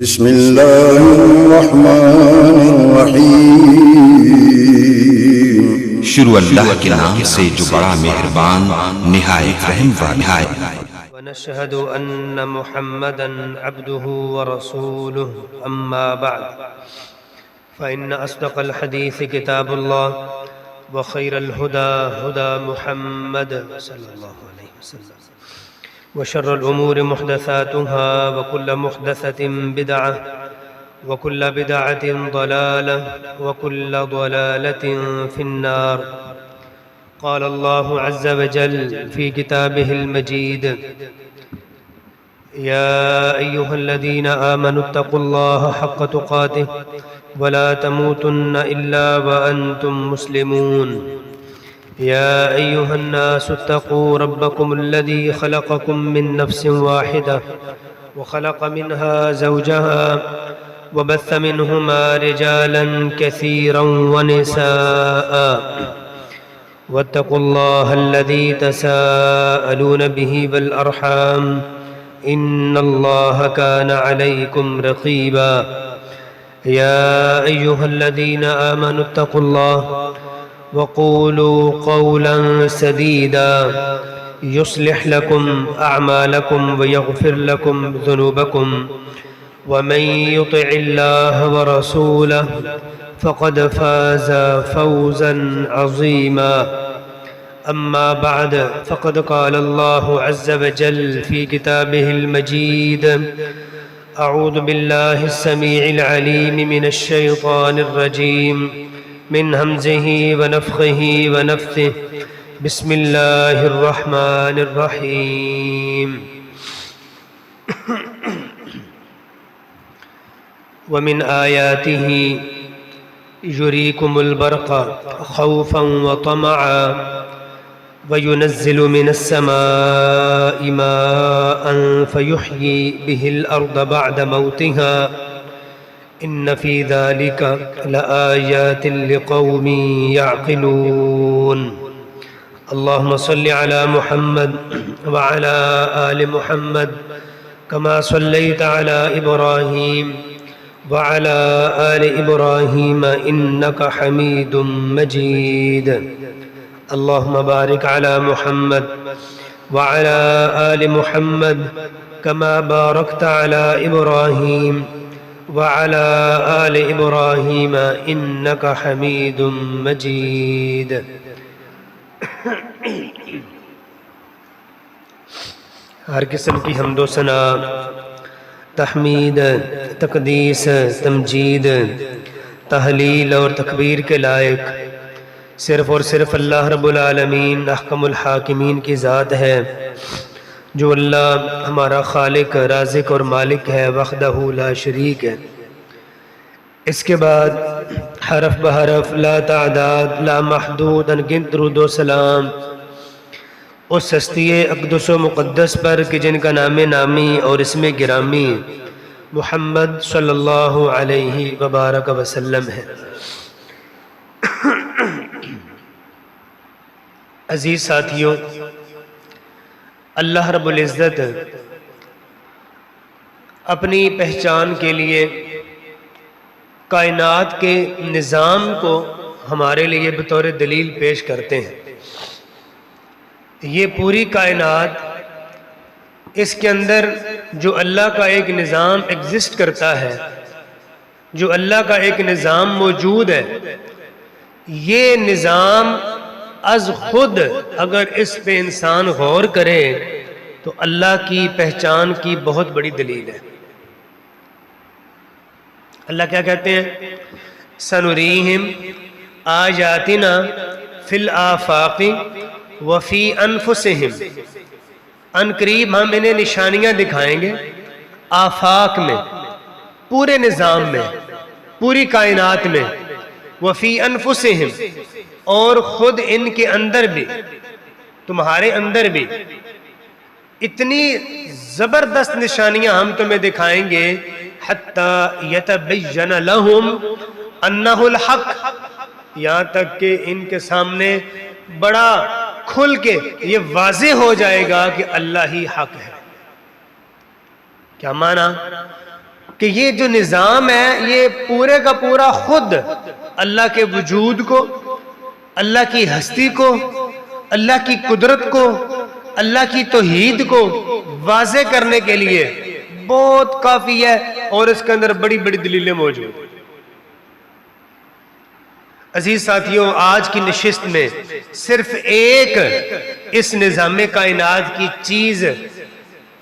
بسم اللہ الرحمن الرحیم شروع اللہ کے نام سے جو بڑا مہربان نہایت رحم والا ہے۔ ونشهد أن محمدا عبده ورسوله أما بعد فإن أصدق الحديث كتاب الله وخير الهدى هدى محمد صلى الله عليه وسلم وشر الأمور محدثاتها وكل محدثة بدعة وكل بدعة ضلالة وكل ضلالة في النار. قال الله عز وجل في كتابه المجيد: يا أيها الذين آمنوا اتقوا الله حق تقاته ولا تموتن إلا وأنتم مسلمون. يا أيها الناس اتقوا ربكم الذي خلقكم من نفس واحدة وخلق منها زوجها وبث منهما رجالا كثيرا ونساء واتقوا الله الذي تساءلون به والأرحام إن الله كان عليكم رقيبا. يا أيها الذين آمنوا اتقوا الله وقولوا قولا سديدا يصلح لكم أعمالكم ويغفر لكم ذنوبكم ومن يطع الله ورسوله فقد فاز فوزا عظيما. أما بعد فقد قال الله عز وجل في كتابه المجيد: أعوذ بالله السميع العليم من الشيطان الرجيم من همزه ونفخه ونفثه. بسم الله الرحمن الرحيم. ومن آياته يريكم البرق خوفا وطمعا وينزل من السماء ماء فيحيي به الأرض بعد موتها إن في ذلك لآيات لقوم يعقلون. اللهم صل على محمد وعلى آل محمد كما صليت على إبراهيم وعلى آل إبراهيم إنك حميد مجيد. اللهم بارك على محمد وعلى آل محمد كما باركت على إبراهيم وعلى آل إبراهيم إنك حميد مجيد. ہر قسم کی حمد و ثنا، تحمید، تقدیس، تمجید، تحلیل اور تکبیر کے لائق صرف اور صرف اللہ رب العالمین احکم الحاکمین کی ذات ہے، جو اللہ ہمارا خالق، رازق اور مالک ہے، وحدہ لا شریک ہے۔ اس کے بعد حرف بحرف، لا تعداد، لا محدود، انگنت درود و سلام اس ہستی اقدس و مقدس پر کہ جن کا نام نامی اور اسم گرامی محمد صلی اللہ علیہ وبارک وسلم ہے۔ عزیز ساتھیوں، اللہ رب العزت اپنی پہچان کے لیے کائنات کے نظام کو ہمارے لیے بطور دلیل پیش کرتے ہیں۔ یہ پوری کائنات، اس کے اندر جو اللہ کا ایک نظام ایگزسٹ کرتا ہے، جو اللہ کا ایک نظام موجود ہے، یہ نظام از خود اگر اس پہ انسان غور کرے تو اللہ کی پہچان کی بہت بڑی دلیل ہے۔ اللہ کیا کہتے ہیں؟ سنریہم آیاتنا فی الآفاق وفی انفسہم، ان قریب ہم انہیں نشانیاں دکھائیں گے آفاق میں، پورے نظام میں، پوری کائنات میں، وفی انفسہم اور خود ان کے اندر بھی، تمہارے اندر بھی اتنی زبردست نشانیاں ہم تمہیں دکھائیں گے حتی یتبین لہم انہ الحق، یہاں تک کہ ان کے سامنے بڑا کھل کے یہ واضح ہو جائے گا کہ اللہ ہی حق ہے۔ کیا معنی؟ کہ یہ جو نظام ہے یہ پورے کا پورا خود اللہ کے وجود کو، اللہ کی ہستی کو، اللہ کی قدرت کو، اللہ کی توحید کو واضح کرنے کے لیے بہت کافی ہے، اور اس کے اندر بڑی بڑی دلیلیں موجود ہیں۔ عزیز ساتھیوں، آج کی نشست میں صرف ایک اس نظام کائنات کی چیز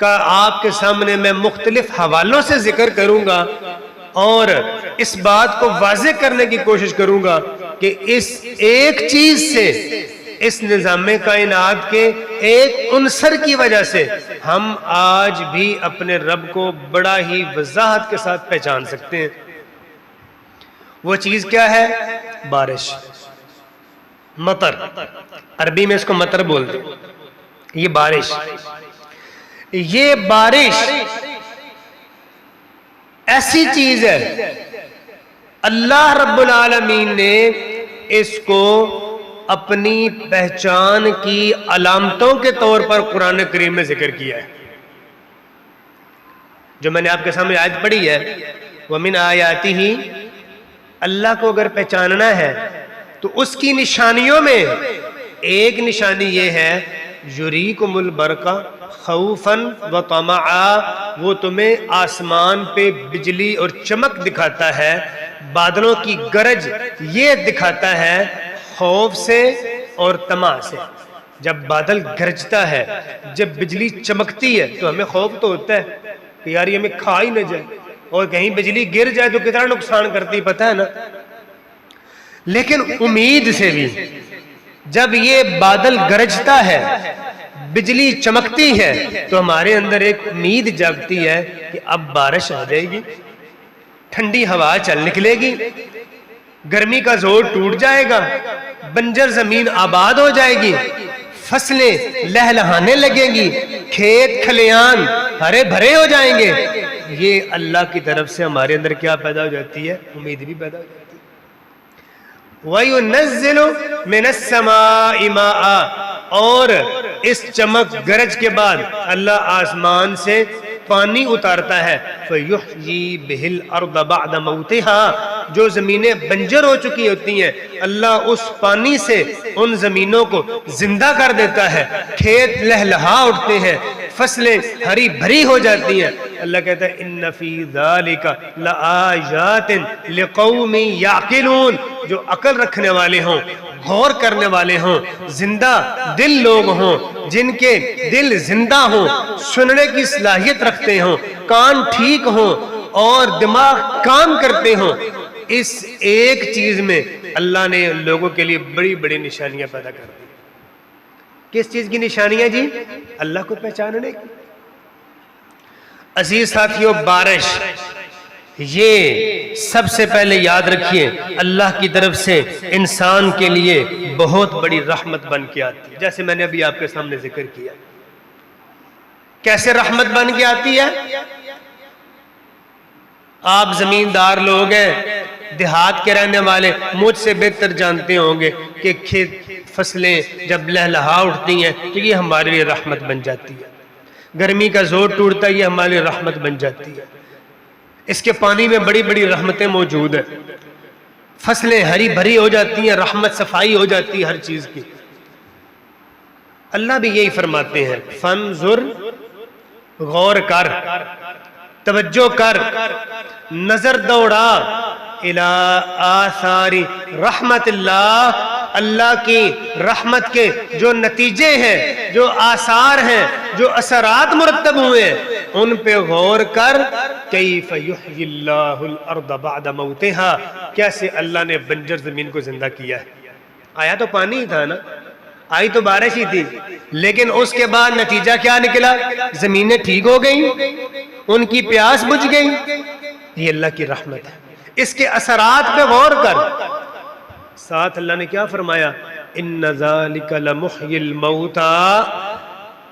کا آپ کے سامنے میں مختلف حوالوں سے ذکر کروں گا اور اس بات کو واضح کرنے کی کوشش کروں گا کہ اس ایک چیز سے، اس نظام کائنات کے ایک عنصر کی وجہ سے ہم آج بھی اپنے رب کو بڑا ہی وضاحت کے ساتھ پہچان سکتے ہیں۔ وہ چیز کیا ہے؟ بارش، مطر، عربی میں اس کو مطر بولتے ہیں۔ یہ بارش، یہ بارش ایسی چیز ہے اللہ رب العالمین نے اس کو اپنی پہچان کی علامتوں کے طور پر قرآن کریم میں ذکر کیا ہے۔ جو میں نے آپ کے سامنے آیت پڑھی ہے، وَمِنْ آیَاتِهِ، اللہ کو اگر پہچاننا ہے تو اس کی نشانیوں میں ایک نشانی یہ ہے، یُریکُمُ الْبَرْقَ خَوْفًا وَطَمَعًا، وہ تمہیں آسمان پہ بجلی اور چمک دکھاتا ہے، بادلوں کی گرج یہ دکھاتا ہے خوف سے اور طمع سے۔ جب بادل گرجتا ہے، جب بجلی چمکتی ہے تو ہمیں خوف تو ہوتا ہے کہ یار یہ ہمیں کھا ہی نہ جائے، اور کہیں بجلی گر جائے تو کتنا نقصان کرتی پتہ ہے نا۔ لیکن امید سے بھی جب یہ بادل گرجتا ہے، بجلی چمکتی ہے، تو ہمارے اندر ایک امید جاگتی ہے کہ اب بارش آ جائے گی، ٹھنڈی ہوا چل نکلے گی، گرمی کا زور ٹوٹ جائے گا، بنجر زمین آباد ہو جائے گی، فصلیں لہلہانے لگیں گی، کھیت کھلیان ہرے بھرے ہو جائیں گے۔ یہ اللہ کی طرف سے ہمارے اندر کیا پیدا ہو جاتی ہے؟ امید بھی پیدا ہو جاتی ہے۔ وَيُنَزِّلُ مِنَ السَّمَاءِ مَاءً، اور اس چمک گرج کے بعد اللہ آسمان سے پانی اتارتا ہے، فَيُحْيِي بِهِ الْأَرْضَ بَعْدَ مَوْتِهَا، جو زمینیں بنجر ہو چکی ہوتی ہیں اللہ اس پانی سے ان زمینوں کو زندہ کر دیتا ہے، کھیت لہلہا اٹھتے ہیں، فصلیں ہری بھری ہو جاتی ہیں۔ اللہ کہتا ہے اِنَّ فِي ذَلِكَ لَآيَاتٍ لِقَوْمٍ يَعْقِلُونَ، جو عقل رکھنے والے ہوں، غور کرنے والے ہوں، زندہ دل لوگ ہوں، جن کے دل زندہ ہوں، سننے کی صلاحیت رکھتے ہوں، کان ٹھیک ہوں اور دماغ کام کرتے ہوں۔ اس ایک چیز میں اللہ نے لوگوں کے لیے بڑی بڑی نشانیاں پیدا کر دی۔ کس چیز کی نشانیاں جی؟ اللہ کو پہچاننے کی۔ عزیز ساتھیوں، بارش یہ سب سے پہلے یاد رکھیے اللہ کی طرف سے انسان کے لیے بہت بڑی رحمت بن کے آتی ہے، جیسے میں نے ابھی آپ کے سامنے ذکر کیا۔ کیسے رحمت بن کے آتی ہے؟ آپ زمیندار لوگ ہیں، دیہات کے رہنے والے مجھ سے بہتر جانتے ہوں گے کہ کھیت فصلیں جب لہلہا اٹھتی ہیں تو یہ ہمارے لیے رحمت بن جاتی ہے، گرمی کا زور ٹوٹتا ہے یہ ہمارے لیے رحمت بن جاتی ہے، اس کے پانی میں بڑی بڑی رحمتیں موجود ہیں، فصلیں ہری بھری ہو جاتی ہیں، رحمت صفائی ہو جاتی ہے ہر چیز کی۔ اللہ بھی یہی فرماتے ہیں، فانظر، غور کر، توجہ کر، نظر دوڑا، الی آثار رحمت اللہ، اللہ کی رحمت کے جو نتیجے ہیں، جو آثار ہیں، جو اثرات مرتب ہوئے ہیں ان پہ غور کر۔ کیف یحیی اللہ الارض بعد موتها، کیسے اللہ نے بنجر زمین کو زندہ کیا ہے۔ آیا تو پانی تھا نا، آئی تو بارش ہی تھی، لیکن اس کے بعد نتیجہ کیا نکلا؟ زمینیں ٹھیک ہو گئیں، ان کی پیاس بجھ گئی۔ یہ اللہ کی رحمت ہے، اس کے اثرات پہ غور کر۔ ساتھ اللہ نے کیا فرمایا؟ ان ذالک لمحیی الموتى،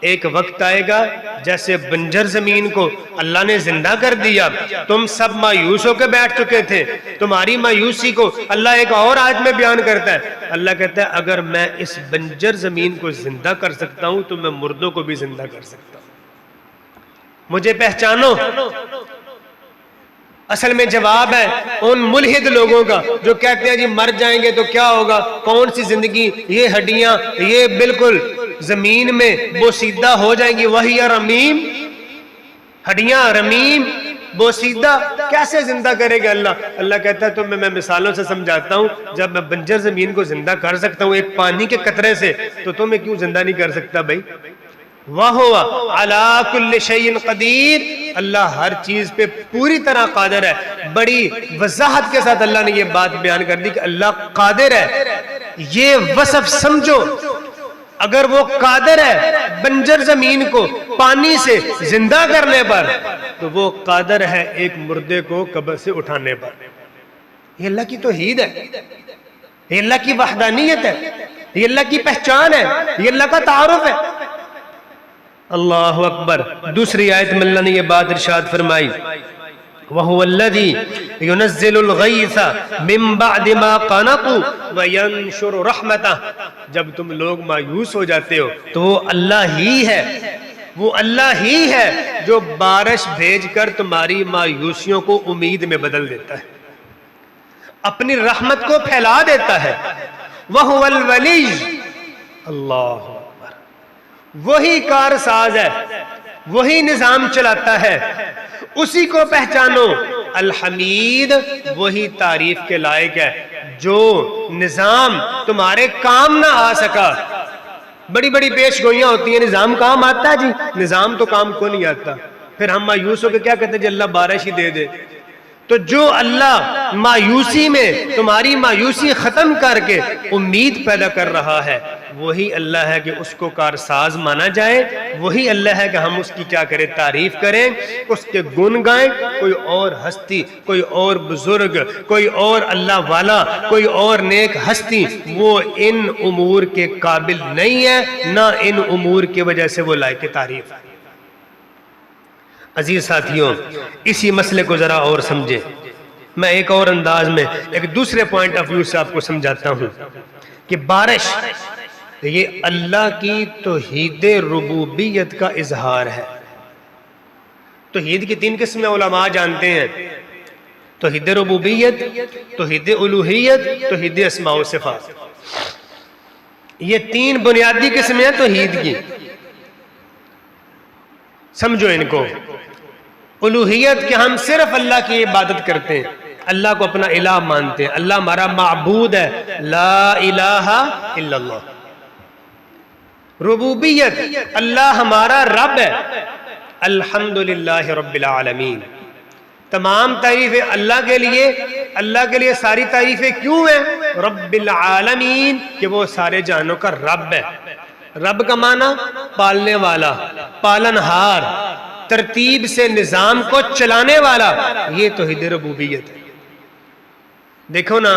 ایک وقت آئے گا جیسے بنجر زمین کو اللہ نے زندہ کر دیا، تم سب مایوس ہو کے بیٹھ چکے تھے، تمہاری مایوسی کو اللہ ایک اور آیت میں بیان کرتا ہے۔ اللہ کہتا ہے اگر میں اس بنجر زمین کو زندہ کر سکتا ہوں تو میں مردوں کو بھی زندہ کر سکتا ہوں۔ مجھے پہچانو، اصل میں جواب ہے ان ملحد لوگوں کا جو کہتے ہیں جی مر جائیں گے تو کیا ہوگا، کون سی زندگی، یہ ہڈیاں یہ بالکل زمین میں بوسیدہ ہو جائیں گی، وہی رمیم، ہڈیاں رمیم بوسیدہ کیسے زندہ کرے گا اللہ؟ اللہ کہتا ہے تمہیں میں مثالوں سے سمجھاتا ہوں، جب میں بنجر زمین کو زندہ کر سکتا ہوں ایک پانی کے قطرے سے، تو تمہیں کیوں زندہ نہیں کر سکتا بھائی؟ وَهُوَ عَلَىٰ كُلِّ شَيْءٍ قَدِيرٌ، اللہ ہر چیز پہ پوری طرح قادر ہے۔ بڑی وضاحت کے ساتھ اللہ نے یہ بات بیان کر دی کہ اللہ قادر ہے، یہ وصف سمجھو۔ اگر وہ قادر ہے بنجر زمین کو پانی سے زندہ کرنے پر، تو وہ قادر ہے ایک مردے کو قبر سے اٹھانے پر۔ یہ اللہ کی توحید ہے، یہ اللہ کی وحدانیت ہے، یہ اللہ کی پہچان ہے، یہ اللہ کا تعارف ہے۔ اللہ اکبر۔ دوسری آیت میں اللہ نے یہ بات ارشاد فرمائی، وَهُوَ الَّذِي يُنَزِّلُ الْغَيْثَ مِن بَعْدِ مَا قَنَطُوا وَيَنشُرُ رَحْمَتَهُ، جب تم لوگ مایوس ہو جاتے ہو تو وہ اللہ ہی ہے، وہ اللہ ہی ہے جو بارش بھیج کر تمہاری مایوسیوں کو امید میں بدل دیتا ہے، اپنی رحمت کو پھیلا دیتا ہے۔ وَهُوَ الْوَلِيُّ، اللہ اکبر، وہی کارساز ہے، وہی نظام چلاتا ہے، اسی کو پہچانو۔ الحمید، وہی تعریف کے لائق ہے، جو نظام تمہارے کام نہ آ سکا۔ بڑی بڑی پیش گوئیاں ہوتی ہیں، نظام کام آتا ہے جی، نظام تو کام کو نہیں آتا۔ پھر ہم مایوس ہو کے کیا کہتے ہیں جی اللہ بارش ہی دے دے۔ تو جو اللہ مایوسی میں تمہاری مایوسی ختم کر کے امید پیدا کر رہا ہے، وہی اللہ ہے کہ اس کو کارساز مانا جائے، وہی اللہ ہے کہ ہم اس کی کیا کریں، تعریف کریں، اس کے گن گائیں۔ کوئی اور ہستی، کوئی اور بزرگ، کوئی اور اللہ والا، کوئی اور نیک ہستی وہ ان امور کے قابل نہیں ہے، نہ ان امور کی وجہ سے وہ لائق تعریف ہے۔ عزیز ساتھیوں، اسی مسئلے کو ذرا اور سمجھیں۔ میں ایک اور انداز میں ایک دوسرے پوائنٹ آف ویو سے آپ کو سمجھاتا ہوں کہ بارش یہ اللہ کی توحید ربوبیت کا اظہار ہے۔ توحید کی تین قسمیں علماء جانتے ہیں، توحید ربوبیت، توحید الوہیت، توحید اسماء و صفات۔ یہ تین بنیادی قسمیں ہیں توحید کی، سمجھو ان کو۔ الوہیت کہ ہم صرف اللہ کی عبادت کرتے ہیں، اللہ کو اپنا الہ مانتے ہیں، اللہ ہمارا معبود ہے، لا الہ الا اللہ۔ ربوبیت، اللہ ہمارا رب ہے، الحمدللہ رب العالمین۔ تمام تعریفیں اللہ کے لیے، اللہ کے لیے ساری تعریفیں کیوں ہیں؟ رب العالمین، کہ وہ سارے جہانوں کا رب ہے۔ رب کا معنی پالنے والا، پالنہار، ترتیب سے نظام کو چلانے والا، یہ توحید ربوبیت ہے۔ دیکھو نا،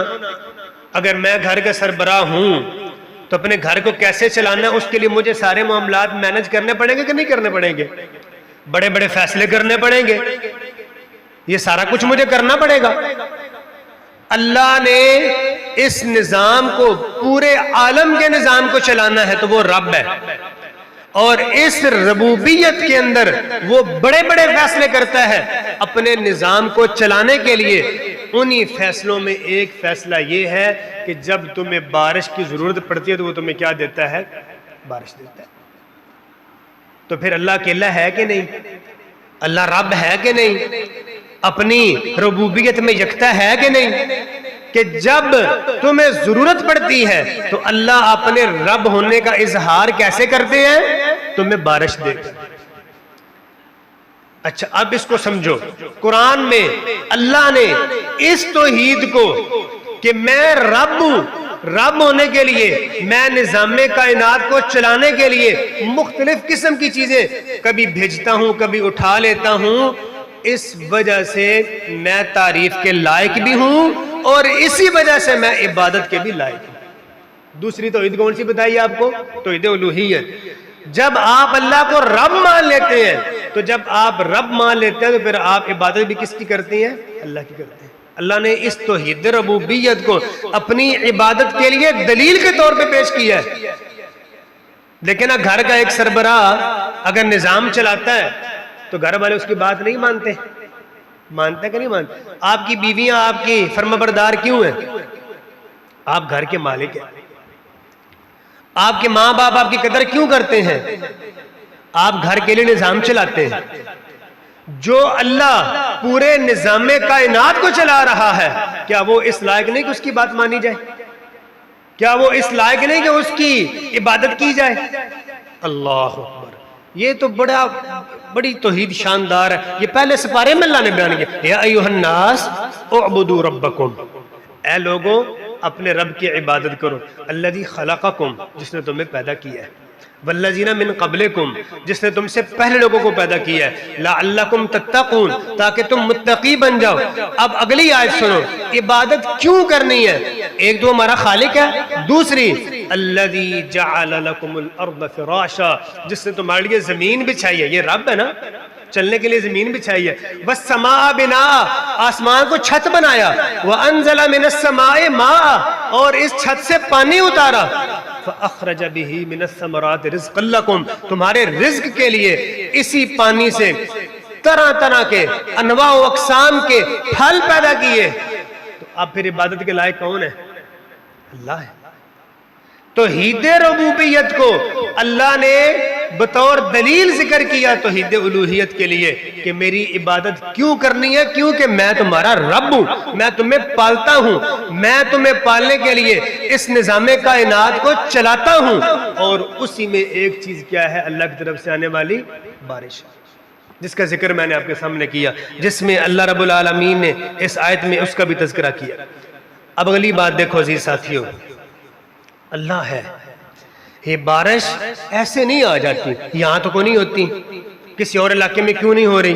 اگر میں گھر کا سربراہ ہوں تو اپنے گھر کو کیسے چلانا ہے، اس کے لیے مجھے سارے معاملات مینج کرنے پڑیں گے کہ نہیں کرنے پڑیں گے؟ بڑے بڑے فیصلے کرنے پڑیں گے، یہ سارا کچھ مجھے کرنا پڑے گا۔ اللہ نے اس نظام کو، پورے عالم کے نظام کو چلانا ہے تو وہ رب ہے، اور اس ربوبیت کے اندر وہ بڑے بڑے فیصلے کرتا ہے اپنے نظام کو چلانے کے لیے۔ انہی فیصلوں میں ایک فیصلہ یہ ہے کہ جب تمہیں بارش کی ضرورت پڑتی ہے تو وہ تمہیں کیا دیتا ہے؟ بارش دیتا ہے۔ تو پھر اللہ اکیلا ہے کہ نہیں؟ اللہ رب ہے کہ نہیں؟ اپنی ربوبیت میں یکتا ہے کہ نہیں؟ کہ جب تمہیں ضرورت پڑتی ہے تو اللہ اپنے رب ہونے کا اظہار کیسے کرتے ہیں؟ تمہیں بارش دیتے ہیں۔ اچھا، اب اس کو سمجھو، قرآن میں اللہ نے اس توحید کو کہ میں رب ہوں، رب ہونے کے لیے، میں نظام کائنات کو چلانے کے لیے مختلف قسم کی چیزیں کبھی بھیجتا ہوں، کبھی اٹھا لیتا ہوں، اس وجہ سے میں تعریف کے لائق بھی ہوں، اور اسی وجہ سے میں عبادت کے بھی لائق ہوں۔ دوسری توحید کون سی بتائی آپ کو؟ توحید الوہیت۔ جب آپ اللہ کو رب مان لیتے ہیں، تو جب آپ رب مان لیتے ہیں تو پھر آپ عبادت بھی کس کی کرتے ہیں؟ اللہ کی کرتے ہیں۔ اللہ نے اس توحید ربوبیت کو اپنی عبادت کے لیے دلیل کے طور پہ پیش کیا ہے۔ لیکن گھر کا ایک سربراہ اگر نظام چلاتا ہے تو گھر والے اس کی بات نہیں مانتے، مانتے کہ نہیں مانتے؟ آپ کی بیویاں آپ کی فرمانبردار کیوں ہیں؟ آپ گھر کے مالک ہیں۔ آپ کے ماں باپ آپ کی قدر کیوں کرتے ہیں؟ آپ گھر کے لیے نظام چلاتے ہیں۔ جو اللہ پورے نظام کائنات کو چلا رہا ہے، کیا وہ اس لائق نہیں کہ اس کی بات مانی جائے؟ کیا وہ اس لائق نہیں کہ اس کی عبادت کی جائے؟ اللہ اکبر! یہ تو بڑی توحید شاندار ہے۔ یہ پہلے سپارے میں اللہ نے بیان کیا، یا ایھا الناس اعبدوا ربکم، اے لوگوں اپنے رب کی عبادت کرو، الذی خلقکم، جس نے تمہیں پیدا کیا ہے، والذین من قبلکم، جس نے تم سے پہلے لوگوں کو پیدا کیا ہے، لعلکم تتقون، تاکہ تم متقی بن جاؤ۔ اب اگلی آیت سنو، عبادت کیوں کرنی ہے؟ ایک تو ہمارا خالق ہے، دوسری الذی جعل لکم الارض فراشا، جس نے تمہارے لیے زمین بچھائی ہے، یہ رب ہے نا، چلنے کے لیے زمین بچھائی ہے، والسماء بناء، آسمان کو چھت بنایا، وانزل من السماء ماء، اور اس چھت سے پانی اتارا، فاخرج به من الثمرات رزقا لکم، تمہارے رزق کے لیے اسی پانی سے طرح طرح کے انواع و اقسام کے پھل پیدا کیے۔ تو اب پھر عبادت کے لائق کون ہے؟ اللہ ہے۔ توحید ربوبیت کو اللہ نے بطور دلیل ذکر کیا توحید الوہیت کے لیے کہ میری عبادت کیوں کرنی ہے؟ کیونکہ میں تمہارا رب ہوں، میں تمہیں پالتا ہوں، میں تمہیں پالنے کے لیے اس نظام کائنات کو چلاتا ہوں، اور اسی میں ایک چیز کیا ہے؟ اللہ کی طرف سے آنے والی بارش، جس کا ذکر میں نے آپ کے سامنے کیا، جس میں اللہ رب العالمین نے اس آیت میں اس کا بھی تذکرہ کیا۔ اب اگلی بات دیکھو عزیز ساتھیوں، اللہ ہے، یہ بارش ایسے نہیں آ جاتی، یہاں تو کوئی نہیں ہوتی، کسی اور علاقے میں کیوں نہیں ہو رہی،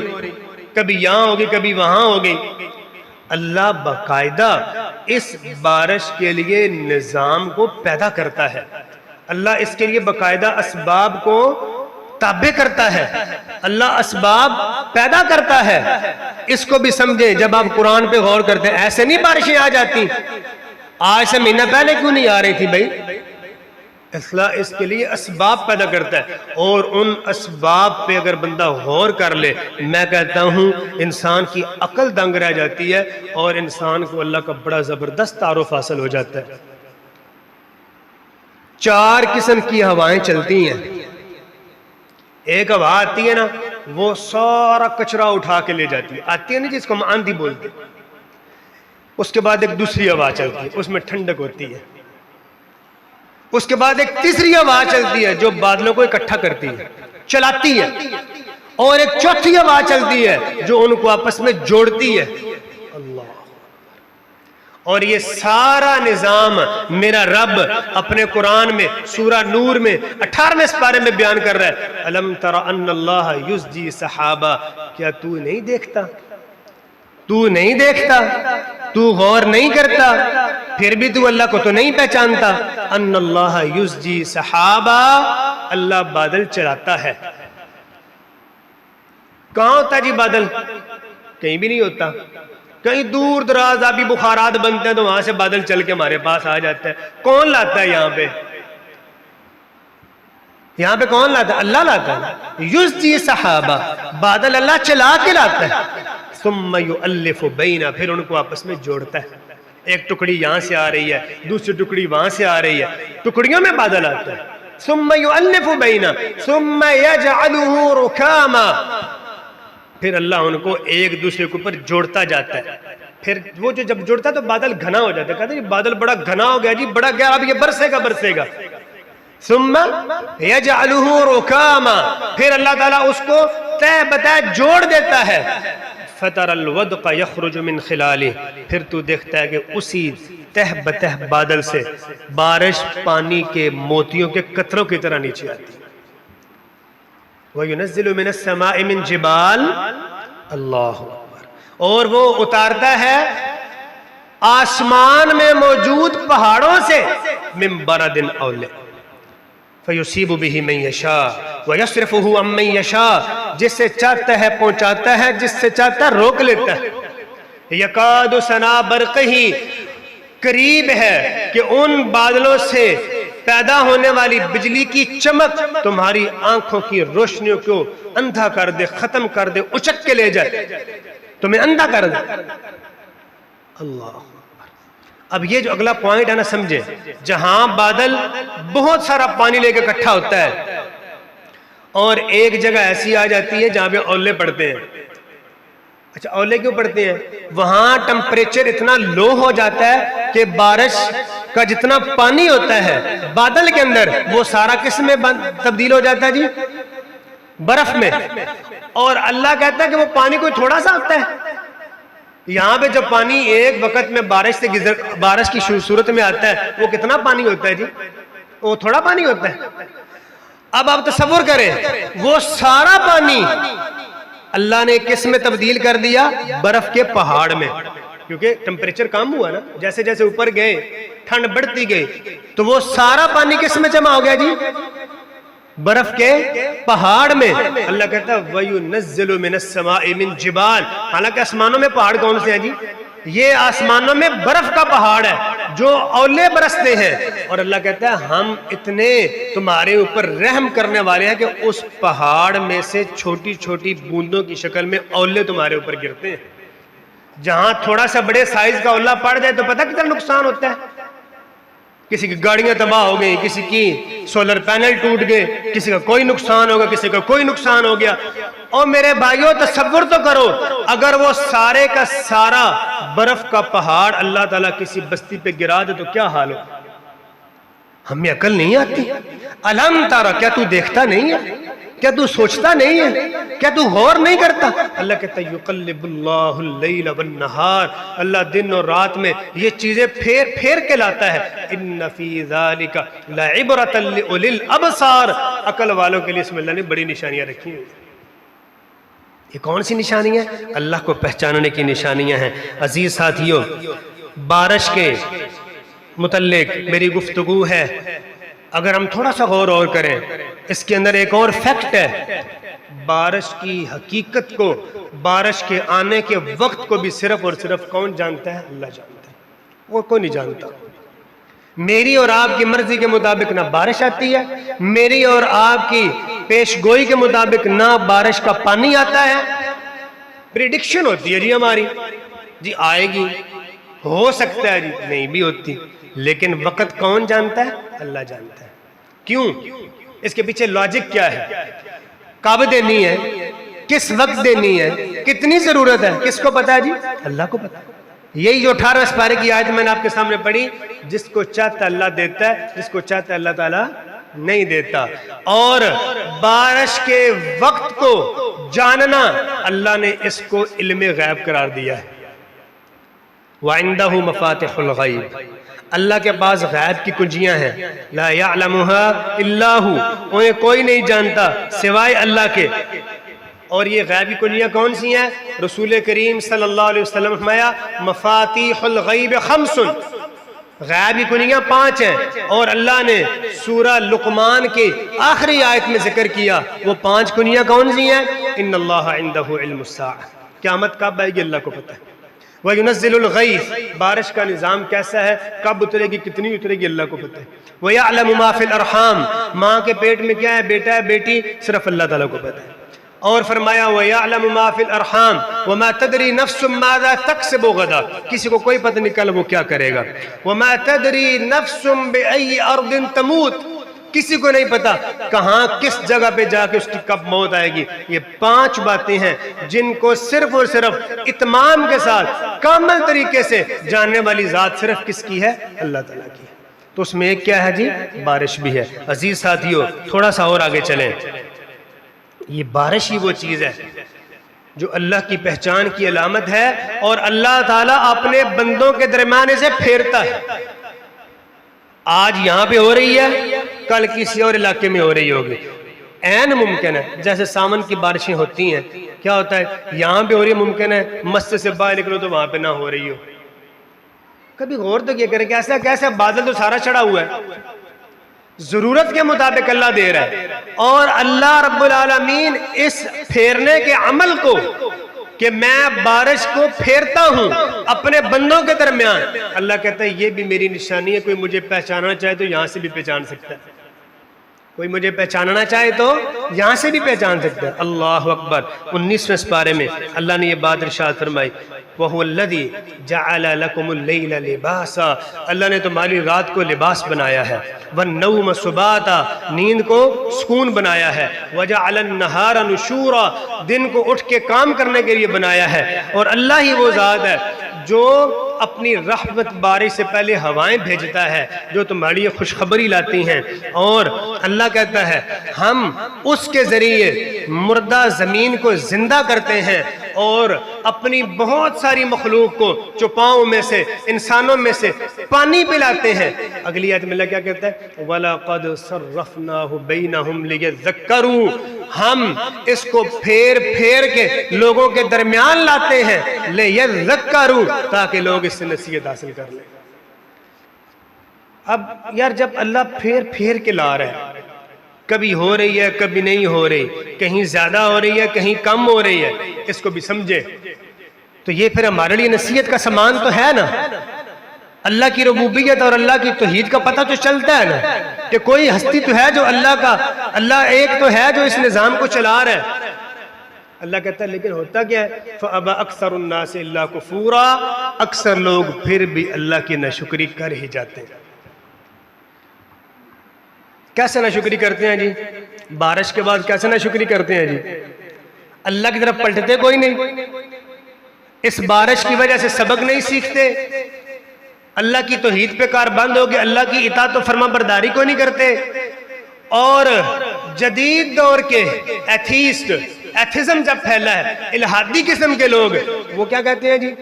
کبھی یہاں ہوگی کبھی وہاں ہوگی۔ اللہ باقاعدہ اس بارش کے لیے نظام کو پیدا کرتا ہے، اللہ اس کے لیے باقاعدہ اسباب کو تابع کرتا ہے، اللہ اسباب پیدا کرتا ہے۔ اس کو بھی سمجھیں جب آپ قرآن پہ غور کرتے ہیں، ایسے نہیں بارشیں آ جاتی، آج سے مہینہ پہلے کیوں نہیں آ رہی تھی بھائی؟ اللہ اس کے لیے اسباب پیدا کرتا ہے، اور ان اسباب پہ اگر بندہ غور کر لے، میں کہتا ہوں انسان کی عقل دنگ رہ جاتی ہے، اور انسان کو اللہ کا بڑا زبردست تعارف حاصل ہو جاتا ہے۔ 4 قسم کی ہوائیں چلتی ہیں۔ ایک ہوا آتی ہے نا، وہ سارا کچرا اٹھا کے لے جاتی ہے، آتی ہے نا جس کو ہم آندھی بولتے ہیں۔ اس کے بعد ایک دوسری ہوا چلتی ہے، اس میں ٹھنڈک ہوتی ہے۔ اس کے بعد ایک تیسری ہوا چلتی ہے جو بادلوں کو اکٹھا کرتی ہے، چلاتی ہے، اور ایک چوتھی ہوا چلتی ہے جو ان کو آپس میں جوڑتی ہے۔ اللہ! اور یہ سارا نظام میرا رب اپنے قرآن میں سورہ نور میں 18ویں سپارے میں بیان کر رہا ہے، الم تر ان اللہ یزجی سحابہ، کیا تو نہیں دیکھتا، تو نہیں دیکھتا، تو غور نہیں کرتا، پھر بھی تو اللہ کو تو نہیں پہچانتا، ان اللہ یزجی سحابہ، اللہ بادل چلاتا ہے۔ کہاں ہوتا جی بادل؟ کہیں بھی نہیں ہوتا، کہیں دور دراز آبی بخارات بنتے ہیں تو وہاں سے بادل چل کے ہمارے پاس آ جاتا ہے۔ کون لاتا ہے یہاں پہ؟ یہاں پہ کون لاتا ہے؟ اللہ لاتا ہے۔ یزجی سحابہ، بادل اللہ چلا کے لاتا ہے، ثم یؤلف بینہ، پھر ان کو آپس میں جوڑتا ہے۔ ایک ٹکڑی یہاں سے آ رہی ہے، دوسری ٹکڑی وہاں سے آ رہی ہے، ٹکڑیوں میں بادل آتا ہے۔ ثم یؤلف بینہ ثم یجعلہ رکاما، پھر اللہ ان کو ایک دوسرے کے اوپر جوڑتا جاتا ہے۔ پھر وہ جو جب جڑتا ہے تو بادل گھنا ہو جاتا ہے، کہتے ہیں بادل بڑا گھنا ہو گیا جی، بڑا گیا، اب یہ برسے گا برسے گا۔ ثم یجعلہ رکاما، پھر اللہ تعالیٰ اس کو تہ بتہ جوڑ دیتا ہے۔ فَتَرَ الْوَدْقَ يَخْرُجُ مِنْ خِلَالِهِ، پھر تو دیکھتا ہے کہ اسی تہ بتہ بادل سے بارش پانی کے موتیوں کے قطروں کی طرح نیچے آتی ہے۔ وَيُنَزِّلُ مِنَ السَّمَاءِ مِنْ جِبَالٍ، اللہ اکبر، اور وہ اتارتا ہے آسمان میں موجود پہاڑوں سے، مِنْ بَرَدٍ أَوْلٍ فَيُصِيبُ بِهِ مَنْ يَشَاءُ وَيَصْرِفُهُ عَمَّن يَشَاءُ، جس سے چاہتا ہے پہنچاتا ہے، جس سے چاہتا ہے روک لیتا ہے۔ یکاد سنا برقہ، قریب ہے کہ ان بادلوں سے پیدا ہونے والی بجلی کی چمک تمہاری آنکھوں کی روشنیوں کو اندھا کر دے، ختم کر دے، اچک کے لے جائے، تمہیں اندھا کر دے. اللہ. اب یہ جو اگلا پوائنٹ ہے نا سمجھے, جہاں بادل بہت سارا پانی لے کے اکٹھا ہوتا ہے اور ایک جگہ ایسی آ جاتی ہے جہاں پہ اولے پڑتے ہیں. اچھا اولے کیوں پڑتے ہیں؟ وہاں ٹمپریچر اتنا لو ہو جاتا ہے کہ بارش کا جتنا پانی ہوتا ہے بادل کے اندر وہ سارا کس میں تبدیل ہو جاتا ہے جی؟ برف میں. اور اللہ کہتا ہے کہ وہ پانی کوئی تھوڑا سا ہوتا ہے. یہاں پہ جب پانی ایک وقت میں بارش کی صورت میں آتا ہے وہ کتنا پانی ہوتا ہے جی؟ وہ تھوڑا پانی ہوتا ہے. اب آپ تصور کریں وہ سارا پانی اللہ نے کس میں تبدیل کر دیا؟ برف کے پہاڑ میں. کیونکہ ٹمپریچر کم ہوا نا, جیسے جیسے اوپر گئے ٹھنڈ بڑھتی گئی تو وہ سارا پانی کس میں جمع ہو گیا جی؟ برف کے پہاڑ میں. اللہ کہتا ہے وَيُنَزِّلُ مِنَ السَّمَاءِ مِن جِبَالٍ. حالانکہ آسمانوں میں پہاڑ کون سے ہیں جی؟ یہ آسمانوں میں برف کا پہاڑ ہے جو اولے برستے ہیں. اور اللہ کہتا ہے ہم اتنے تمہارے اوپر رحم کرنے والے ہیں کہ اس پہاڑ میں سے چھوٹی چھوٹی بوندوں کی شکل میں اولے تمہارے اوپر گرتے ہیں. جہاں تھوڑا سا بڑے سائز کا اولا پڑ جائے تو پتہ کتنا نقصان ہوتا ہے. کسی کی گاڑیاں تباہ ہو گئی, کسی کی سولر پینل ٹوٹ گئے, کسی کا کوئی نقصان ہوگا, کسی کا کوئی نقصان ہو گیا. اور میرے بھائیوں تصور تو کرو اگر وہ سارے کا سارا برف کا پہاڑ اللہ تعالیٰ کسی بستی پہ گرا دے تو کیا حال ہو. ہمیں عقل نہیں آتی. الم تارا, کیا تو دیکھتا نہیں ہے؟ کیا تو سوچتا نہیں ہے؟ کیا تو غور نہیں کرتا؟ اللہ کہتا ہے یقلب اللہ اللیل والنہار. اللہ دن اور رات میں یہ چیزیں پھیر پھیر کے لاتا ہے. ان فی ذالک لعبرۃ لأولی الابصار. عقل والوں کے لیے اس میں اللہ نے بڑی نشانیاں رکھی ہیں. یہ کون سی نشانیاں ہیں؟ اللہ کو پہچاننے کی نشانیاں ہیں. عزیز ساتھیوں, بارش کے متعلق میری گفتگو ہے. اگر ہم تھوڑا سا غور اور کریں اس کے اندر ایک اور فیکٹ ہے. بارش کی حقیقت کو, بارش کے آنے کے وقت کو بھی صرف اور صرف کون جانتا ہے؟ اللہ جانتا ہے, وہ کوئی نہیں جانتا. میری اور آپ کی مرضی کے مطابق نہ بارش آتی ہے, میری اور آپ کی پیش گوئی کے مطابق نہ بارش کا پانی آتا ہے. پریڈکشن ہوتی ہے جی ہماری, جی آئے گی, ہو سکتا ہے جی نہیں بھی ہوتی, لیکن وقت کون جانتا ہے؟ اللہ جانتا ہے. کیوں؟ اس کے پیچھے لاجک کیا ہے؟ کب دینی ہے, کس وقت دینی ہے, کتنی ضرورت ہے, کس کو پتا ہے جی؟ اللہ کو پتا ہے. یہی جو 18 سپارے کی آیت میں نے آپ کے سامنے پڑھی, جس کو چاہتا اللہ دیتا ہے, جس کو چاہتا اللہ تعالیٰ نہیں دیتا. اور بارش کے وقت کو جاننا اللہ نے اس کو علم غیب قرار دیا ہے. وَعِنْدَهُ مَفَاتِحُ الْغَيْبِ. اللہ کے پاس غیب کی کنجیاں ہیں. لا يعلمها الا هو, انہیں کوئی نہیں جانتا سوائے اللہ کے. اور یہ غیبی کنجیاں کون سی ہیں؟ رسول کریم صلی اللہ علیہ وسلم نے فرمایا مفاتیح الغیب خمس. غیبی کنجیاں 5 ہیں اور اللہ نے سورہ لقمان کی آخری آیت میں ذکر کیا. وہ 5 کنجیاں کون سی ہیں؟ ان اللہ عنده علم الساعہ, قیامت کب آئے گی اللہ کو پتہ ہے. وَيُنَزِّلُ الْغَيْثَ, بارش کا نظام کیسا ہے, کب اترے گی, کتنی اترے گی, اللہ کو پتہ ہے. وَيَعْلَمُ مَا فِي الْأَرْحَامِ, ماں کے پیٹ میں کیا ہے, بیٹا ہے بیٹی, صرف اللہ تعالیٰ کو پتہ ہے. اور فرمایا وَيَعْلَمُ مَا فِي الْأَرْحَامِ وَمَا تَدْرِي نَفْسٌ مَاذَا تَكْسِبُ غَدًا, کسی کو کوئی پتہ نہیں کل وہ کیا کرے گا. وَمَا تَدْرِي نَفْسٌ بِأَيِّ أَرْضٍ تَمُوتُ, کسی کو نہیں پتا کہاں کس جگہ پہ جا کے اس کی کب موت آئے گی. یہ 5 باتیں ہیں جن کو صرف اور صرف اتمام کے ساتھ کامل طریقے سے جاننے والی ذات صرف کس کی ہے؟ اللہ تعالیٰ کی. تو اس میں ایک کیا ہے جی؟ بارش بھی ہے. عزیز ساتھیوں تھوڑا سا اور آگے چلیں. یہ بارش ہی وہ چیز ہے جو اللہ کی پہچان کی علامت ہے اور اللہ تعالیٰ اپنے بندوں کے درمیان اسے پھیرتا ہے. آج یہاں پہ ہو رہی ہے, کل کسی اور علاقے میں ہو رہی ہوگی. عین ممکن ہے جیسے سامن کی بارشیں ہوتی ہیں, کیا ہوتا ہے یہاں پہ ہو رہی ہے, ممکن ہے مسجد سے باہر نکلو تو وہاں پہ نہ ہو رہی ہو. کبھی غور تو کیا کریں کہ ایسا کیسا بادل تو سارا چڑھا ہوا ہے, ضرورت کے مطابق اللہ دے رہا ہے. اور اللہ رب العالمین اس پھیرنے کے عمل کو, کہ میں بارش کو پھیرتا ہوں اپنے بندوں کے درمیان, اللہ کہتا ہے یہ بھی میری نشانی ہے, کوئی مجھے پہچاننا چاہے تو یہاں سے بھی پہچان سکتا ہے. کوئی مجھے پہچاننا چاہے تو یہاں سے بھی پہچان سکتا ہے۔ اللہ اکبر۔ 19ویں سپارے میں اللہ نے یہ بات ارشاد فرمائی، وَهُوَ الَّذِي جَعَلَ لَكُمُ اللَّيْلَ لِبَاسًا، اللہ نے تمہاری رات کو لباس بنایا ہے، وَالنَّوْمَ سُبَاتًا، نیند کو سکون بنایا ہے، وَجَعَلَ النَّهَارَ نُشُورًا، دن کو اٹھ کے کام کرنے کے لیے بنایا ہے۔ اور اللہ ہی وہ ذات ہے جو اپنی رحمت بارش سے پہلے ہوائیں بھیجتا ہے جو تمہاری خوشخبری لاتی ہیں، اور اللہ کہتا ہے ہم اس کے ذریعے مردہ زمین کو زندہ کرتے ہیں اور اپنی بہت ساری مخلوق کو چوپاؤں میں سے، انسانوں میں سے پانی پلاتے ہیں۔ اگلی آیت میں اللہ کیا کہتا ہے، وَلَقَدْ صَرَّفْنَاهُ بَيْنَهُمْ لِيَذَّكَّرُوا، ہم اس کو پھیر پھیر کے لوگوں کے درمیان لاتے ہیں، لِيَذَّكَّرُوا، تاکہ لوگ اس سے نصیحت حاصل کر لیں۔ اب یار جب اللہ پھیر پھیر کے لا رہا ہے، کبھی ہو رہی ہے کبھی نہیں ہو رہی، کہیں زیادہ ہو رہی ہے کہیں کم ہو رہی ہے، اس کو بھی سمجھے، تو یہ پھر ہمارے لیے نصیحت کا سامان تو ہے نا۔ اللہ کی ربوبیت اور اللہ کی توحید کا پتہ تو چلتا ہے نا کہ کوئی ہستی تو ہے جو اللہ ایک تو ہے جو اس نظام کو چلا رہا ہے۔ اللہ کہتا ہے لیکن ہوتا کیا ہے، فَأَبَى أَكْثَرُ النَّاسِ إِلَّا كُفُورًا، اکثر لوگ پھر بھی اللہ کی ناشکری کر ہی جاتے ہیں۔ کیسے ناشکری کرتے ہیں جی؟ بارش کے بعد کیسے ناشکری کرتے ہیں جی؟ اللہ کی طرف پلٹتے کوئی نہیں، اس بارش کی وجہ سے سبق نہیں سیکھتے، اللہ کی توحید پہ کار بند ہو گئے، اللہ کی اطاعت و فرما برداری کو نہیں کرتے، اور جدید دور کے ایتھیزم جب پھیلا ہے، الہادی قسم کے لوگ، وہ کیا کہتے ہیں جی،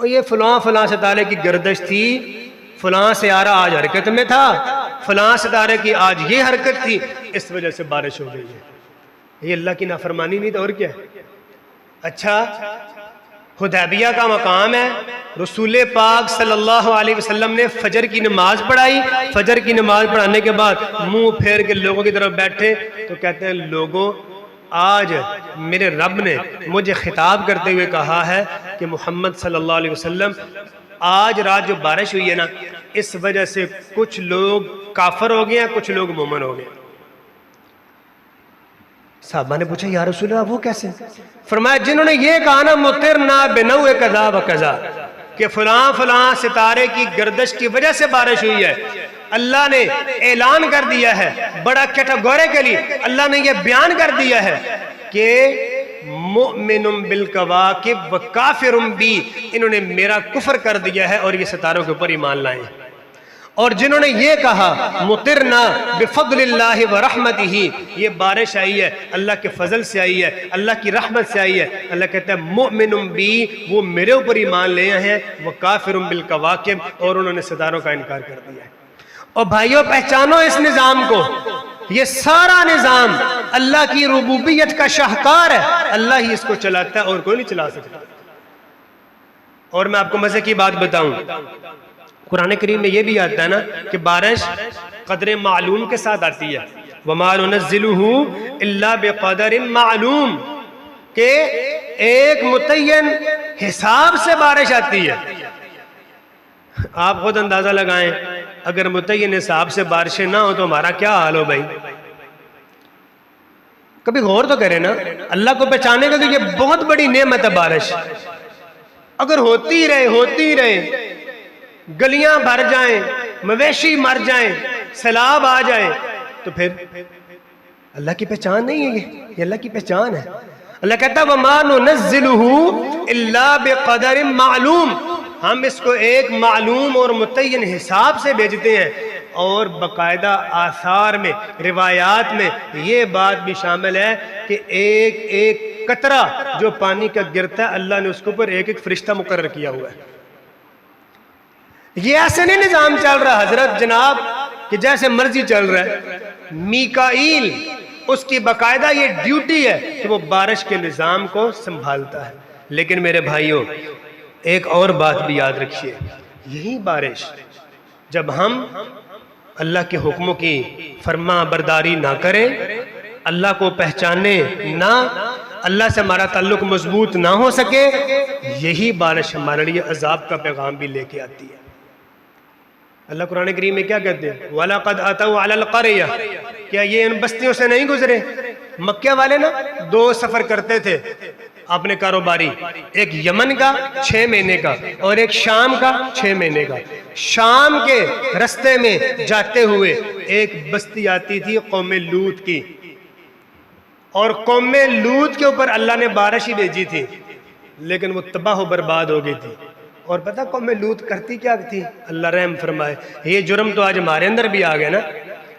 یہ فلاں ستارے کی گردش تھی، فلاں سیارہ آج حرکت میں تھا، فلاں ستارے کی آج یہ حرکت تھی، اس وجہ سے بارش ہو گئی ہے۔ یہ اللہ کی نافرمانی نہیں تو اور کیا ہے؟ اچھا حدیبیہ کا مقام ہے، رسول پاک صلی اللہ علیہ وسلم نے فجر کی نماز پڑھائی، فجر کی نماز پڑھانے کے بعد منہ پھیر کے لوگوں کی طرف بیٹھے تو کہتے ہیں لوگوں آج میرے رب نے مجھے خطاب کرتے ہوئے کہا ہے کہ محمد صلی اللہ علیہ وسلم آج رات جو بارش ہوئی ہے نا، اس وجہ سے کچھ لوگ کافر ہو گئے ہیں، کچھ لوگ مومن ہو گئے ہیں۔ صحابہ نے پوچھا یا رسول اللہ وہ کیسے؟ فرمایا جنہوں نے یہ کہا نا مطرنا بنوء کذا و کذا، کہ فلاں فلاں ستارے کی گردش کی وجہ سے بارش ہوئی ہے، اللہ نے اعلان کر دیا ہے، بڑا کیٹاگوریکلی اللہ نے یہ بیان کر دیا ہے کہ مؤمن بالکواکب و کافر بی، انہوں نے میرا کفر کر دیا ہے اور یہ ستاروں کے اوپر ایمان لائے ہیں۔ اور جنہوں نے یہ کہا مطرنا بفضل اللہ و رحمتہ، یہ بارش آئی ہے اللہ کے فضل سے آئی ہے، اللہ کی رحمت سے آئی ہے، اللہ کہتا ہے مؤمن بی، وہ میرے اوپر ایمان لے آئے ہیں، وہ کافر بالکواکب، اور انہوں نے ستاروں کا انکار کر دیا ہے۔ اور بھائیوں پہچانو اس نظام کو، یہ سارا نظام اللہ کی ربوبیت کا شاہکار ہے، اللہ ہی اس کو چلاتا ہے اور کوئی نہیں چلا سکتا۔ اور میں آپ کو مزے کی بات بتاؤں، قرآن کریم میں یہ بھی آتا ہے نا کہ بارش قدر معلوم کے ساتھ آتی ہے، وَمَا نُنَزِّلُهُ إِلَّا بِقَدَرٍ معلوم، کہ ایک متعین حساب سے بارش آتی ہے۔ آپ خود اندازہ لگائیں اگر متعین حساب سے بارشیں نہ ہو تو ہمارا کیا حال ہو بھائی؟ کبھی غور تو کریں نا، اللہ کو پہچانے کا تو یہ بہت بڑی نعمت ہے بارش، اگر ہوتی رہے گلیاں بھر جائیں، مویشی مر جائیں، سیلاب آ جائے تو پھر اللہ کی پہچان نہیں ہے، یہ اللہ کی پہچان ہے۔ اللہ کہتا ہے وَمَا نُنَزِّلُهُ إِلَّا بِقَدَرٍ معلوم، ہم اس کو ایک معلوم اور متعین حساب سے بھیجتے ہیں، اور باقاعدہ آثار میں روایات میں یہ بات بھی شامل ہے کہ ایک ایک قطرہ جو پانی کا گرتا ہے اللہ نے اس کے اوپر ایک ایک فرشتہ مقرر کیا ہوا ہے۔ یہ ایسے نہیں نظام چل رہا حضرت جناب کہ جیسے مرضی چل رہا ہے، میکائیل اس کی باقاعدہ یہ ڈیوٹی ہے کہ وہ بارش کے نظام کو سنبھالتا ہے۔ لیکن میرے بھائیوں ایک اور بات بھی یاد رکھیے، یہی بارش جب ہم اللہ کے حکموں کی فرما برداری نہ کریں، اللہ کو پہچانے نہ، اللہ سے ہمارا تعلق مضبوط نہ ہو سکے، یہی بارش ہمارے لیے عذاب کا پیغام بھی لے کے آتی ہے۔ اللہ قرآن کریم میں کیا کہتے ہیں؟ وَلَقَدْ أَتَوْا عَلَى الْقَرْيَةِ کیا یہ ان بستیوں سے نہیں گزرے؟ مکہ والے نا 2 سفر کرتے تھے اپنے کاروباری، ایک یمن کا 6 مہینے کا اور ایک شام کا 6 مہینے کا۔ شام کے رستے میں جاتے ہوئے ایک بستی آتی تھی قوم لوط کی، اور قوم لوط کے اوپر اللہ نے بارش ہی بھیجی تھی لیکن وہ تباہ و برباد ہو گئی تھی۔ اور پتہ قوم لوط کرتی کیا تھی؟ اللہ رحم فرمائے، یہ جرم تو آج ہمارے اندر بھی آ گیا نا،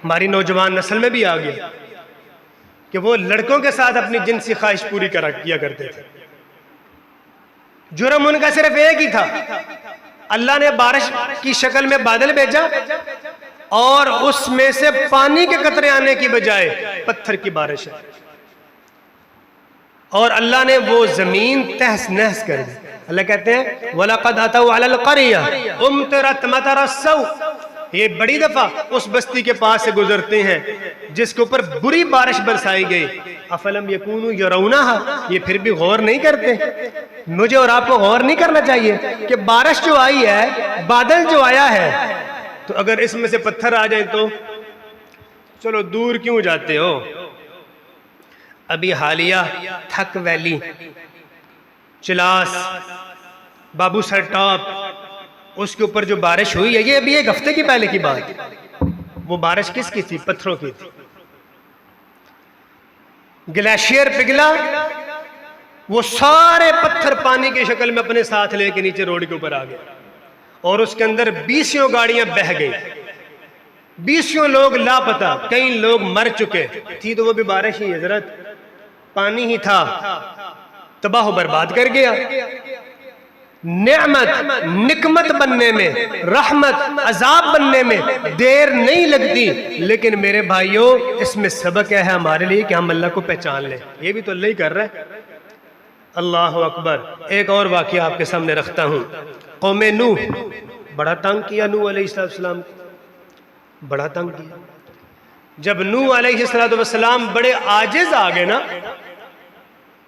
ہماری نوجوان نسل میں بھی آ گیا کہ وہ لڑکوں کے ساتھ اپنی جنسی خواہش پوری کیا کرتے تھے۔ جرم ان کا صرف ایک ہی تھا، اللہ نے بارش کی شکل میں بادل بھیجا اور اس میں سے پانی کے قطرے آنے کی بجائے پتھر کی بارش ہے، اور اللہ نے وہ زمین تہس نہس کر دی۔ اللہ کہتے ہیں وَلَقَدْ أَتَوْا عَلَى الْقَرْيَةِ أُمْطِرَتْ مَطَرَ السَّوْءِ، یہ بڑی دفعہ اس بستی کے پاس سے گزرتے ہیں جس کے اوپر بری بارش برسائی گئی۔ أَفَلَمْ يَكُونُوا يَرَوْنَهَا، یہ پھر بھی غور نہیں کرتے؟ مجھے اور آپ کو غور نہیں کرنا چاہیے کہ بارش جو آئی ہے، بادل جو آیا ہے، تو اگر اس میں سے پتھر آ جائیں تو چلو دور کیوں جاتے ہو؟ ابھی حالیہ تھک ویلی، چلاس، بابو سر ٹاپ، اس کے اوپر جو بارش ہوئی ہے، یہ ابھی 1 ہفتے کی پہلے کی بات ہے۔ وہ بارش کس کی تھی؟ پتھروں کی تھی۔ گلیشیئر پگھلا، وہ سارے پتھر پانی کی شکل میں اپنے ساتھ لے کے نیچے روڈ کے اوپر آ گئے، اور اس کے اندر 20 گاڑیاں بہہ گئی، 20 لوگ لاپتہ، کئی لوگ مر چکے تھی۔ تو وہ بھی بارش ہی حضرت، پانی ہی تھا، تباہ و برباد کر گیا۔ نعمت نکمت بننے میں، رحمت عذاب بننے میں دیر نہیں لگتی، لیکن میرے بھائیوں اس میں سبق ہے ہمارے لیے کہ ہم اللہ کو پہچان لیں۔ یہ بھی تو اللہ ہی کر رہا ہے۔ اللہ اکبر۔ ایک اور واقعہ آپ کے سامنے رکھتا ہوں۔ قوم نوح، بڑا تنگ کیا نوح علیہ السلام کو، بڑا تنگ کیا۔ جب نوح علیہ السلام بڑے عاجز آ گئے نا،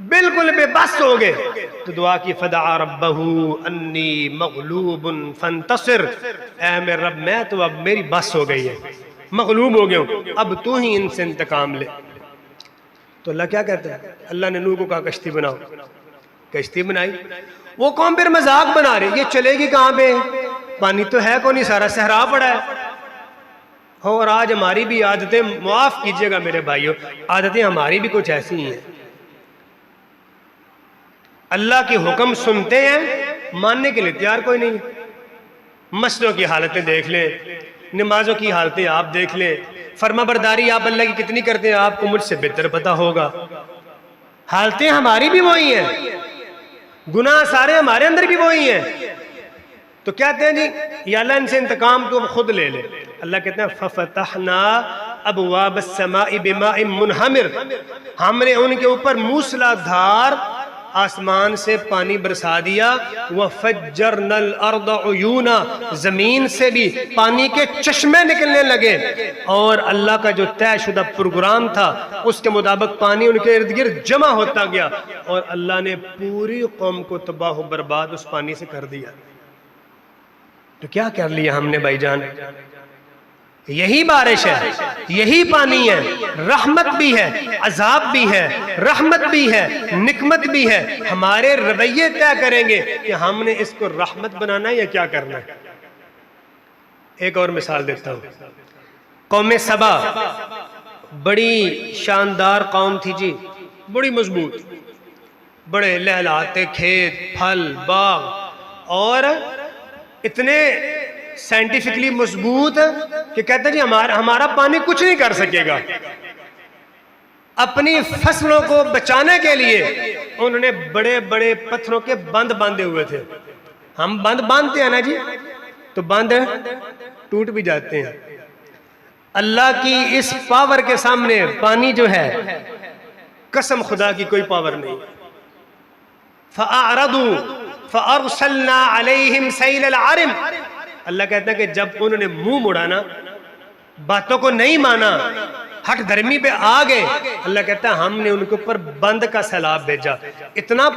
بالکل بے بس ہو گئے، تو دعا کی فدعا ربہ انی مغلوب فانتصر، اے میرے رب میں تو اب میری بس ہو گئی ہے، مغلوب ہو گیا ہوں، اب تو ہی ان سے انتقام لے۔ تو اللہ کیا کہتا ہے؟ اللہ نے نوح کو کہا کشتی بناؤ، کشتی بنائی۔ وہ قوم پھر مذاق بنا رہی، یہ چلے گی کہاں پہ؟ پانی تو ہے کو نہیں، سارا صحرا پڑا ہے۔ اور آج ہماری بھی عادتیں، معاف کیجئے گا میرے بھائیوں، عادتیں ہماری بھی کچھ ایسی ہی ہیں۔ اللہ کی حکم سنتے ہیں، ماننے کے لیے تیار کوئی نہیں۔ مسجدوں کی حالتیں دیکھ لیں، نمازوں کی حالتیں آپ دیکھ لیں، فرما برداری آپ اللہ کی کتنی کرتے ہیں آپ کو مجھ سے بہتر پتہ ہوگا۔ حالتیں ہماری بھی وہی ہیں، گناہ سارے ہمارے اندر بھی وہی ہیں۔ تو کہتے ہیں جی یا اللہ ان سے انتقام تو خود لے لے۔ اللہ کہتے ہیں فَفَتَحْنَا أَبْوَابَ السَّمَاءِ بِمَاءٍ مُنْهَمِرٍ، ہم نے ان کے اوپر موسلا دھار آسمان سے پانی برسا دیا۔ وَفَجَّرْنَا الْأَرْضَ عُيُونًا، زمین سے بھی پانی کے چشمے نکلنے لگے، اور اللہ کا جو طے شدہ پروگرام تھا اس کے مطابق پانی ان کے ارد گرد جمع ہوتا گیا، اور اللہ نے پوری قوم کو تباہ و برباد اس پانی سے کر دیا۔ تو کیا کر لیا ہم نے بھائی جان؟ یہی بارش ہے، یہی پانی ہے، رحمت بھی ہے، عذاب بھی ہے، رحمت بھی ہے، نکمت بھی ہے۔ ہمارے رویے طے کریں گے کہ ہم نے اس کو رحمت بنانا ہے یا کیا کرنا ہے۔ ایک اور مثال دیتا ہوں۔ قوم سبا بڑی شاندار قوم تھی جی، بڑی مضبوط، بڑے لہلاتے کھیت، پھل، باغ، اور اتنے سائنٹیفکلی مضبوط کہ کہتے ہیں جی ہمارا پانی کچھ نہیں کر سکے گا۔ اپنی فصلوں کو بچانے کے لیے انہوں نے بڑے بڑے پتھروں کے بند باندھے ہوئے تھے۔ ہم بند باندھتے ہیں نا جی، تو بند ٹوٹ بھی جاتے ہیں۔ اللہ کی اس پاور کے سامنے پانی جو ہے، قسم خدا کی کوئی پاور نہیں۔ فَأَعْرَضُوا فَأَرْسَلْنَا عَلَيْهِمْ سَيْلَ الْعَرِمِ، اللہ کہتا ہے کہ جب انہوں نے منہ مڑانا، باتوں کو نہیں مانا، ہٹ دھرمی پہ آ گئے، اللہ کہتا ہے ہم نے ان کے اوپر بند کا سیلاب بھیجا، اتنا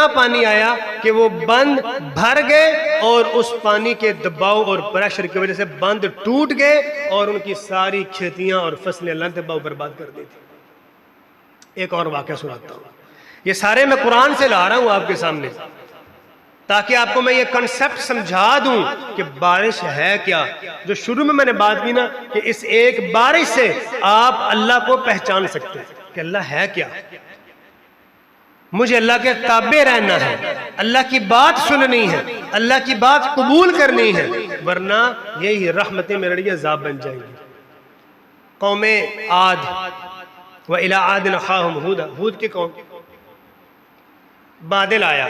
پانی آیا کہ وہ بند بھر گئے اور اس پانی کے دباؤ اور پریشر کی وجہ سے بند ٹوٹ گئے اور ان کی ساری کھیتیاں اور فصلیں اللہ نے تباہ و برباد کر دی تھی۔ ایک اور واقعہ سناتا ہوں، یہ سارے میں قرآن سے لا رہا ہوں آپ کے سامنے تاکہ آپ کو میں یہ کنسپٹ سمجھا دوں کہ بارش ہے کیا۔ جو شروع میں نے بات کی نا کہ اس ایک بارش سے آپ اللہ کو پہچان سکتے ہیں کہ اللہ ہے کیا، مجھے اللہ کے تابع رہنا ہے، اللہ کی بات سننی ہے، اللہ کی بات قبول کرنی ہے، ورنہ یہی رحمتیں میرے لیے عذاب بن جائیں گی۔ قوم عاد وَإِلَىٰ عَادٍ أَخَاهُمْ هُودًا، ہود کی قوم، بادل آیا،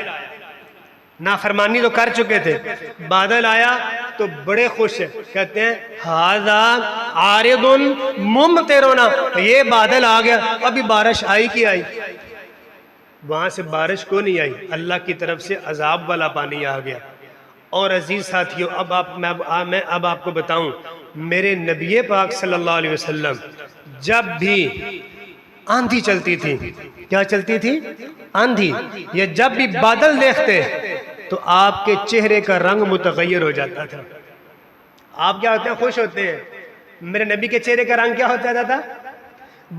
نافرمانی تو کر چکے تھے، بادل آیا تو بڑے خوش ہیں، کہتے ہیں هَذَا عَارِضٌ مُمْطِرُنَا، یہ بادل آ گیا، ابھی بارش آئی کی آئی، وہاں سے بارش کو نہیں آئی، اللہ کی طرف سے عذاب والا پانی آ گیا۔ اور عزیز ساتھیوں، میں اب آپ کو بتاؤں، میرے نبی پاک صلی اللہ علیہ وسلم جب بھی آندھی چلتی تھی، کیا چلتی تھی؟ آندھی، یا جب بھی بادل دیکھتے تو آپ کے چہرے کا رنگ متغیر ہو جاتا تھا۔ آپ کیا ہوتے ہیں؟ خوش ہوتے ہیں۔ میرے نبی کے چہرے کا رنگ کیا ہو جاتا تھا؟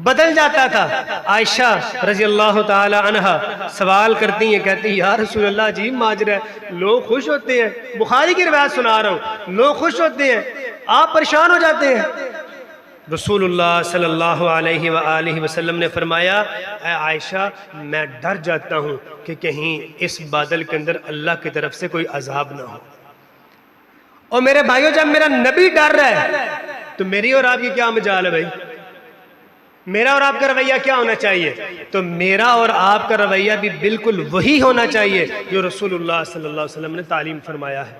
بدل جاتا تھا۔ عائشہ رضی اللہ تعالی عنہا سوال کرتی ہیں، کہتی ہیں یا رسول اللہ عجیب ماجرا ہے، لوگ خوش ہوتے ہیں، بخاری کی روایت سنا رہا ہوں، لوگ خوش ہوتے ہیں، آپ پریشان ہو جاتے ہیں۔ رسول اللہ صلی اللہ علیہ وآلہ وسلم نے فرمایا، اے عائشہ میں ڈر جاتا ہوں کہ کہیں اس بادل کے اندر اللہ کی طرف سے کوئی عذاب نہ ہو۔ اور میرے بھائیوں، جب میرا نبی ڈر رہا ہے تو میری اور آپ کی کیا مجال ہے بھائی؟ میرا اور آپ کا رویہ کیا ہونا چاہیے؟ تو میرا اور آپ کا رویہ بھی بالکل وہی ہونا چاہیے جو رسول اللہ صلی اللہ علیہ وسلم نے تعلیم فرمایا ہے،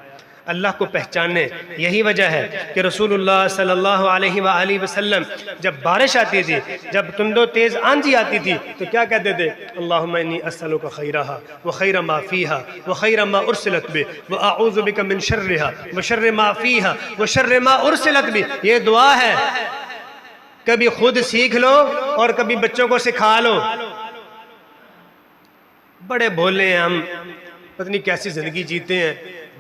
اللہ کو پہچاننے۔ یہی وجہ ہے کہ رسول اللہ صلی اللہ علیہ وآلہ وسلم جب بارش آتی تھی، جب تند و تیز آندھی آتی تھی تو کیا کہتے تھے؟ اللہم انی اسألک خیرہا وخیر ما فیہا وخیر ما ارسلت بہ واعوذ بک من شرہا وشر ما فیہا وشر ما ارسلت بہ۔ یہ دعا ہے، کبھی خود سیکھ لو اور کبھی بچوں کو سکھا لو۔ بڑے بھولے ہیں ہم، پتہ نہیں کیسی زندگی جیتے ہیں،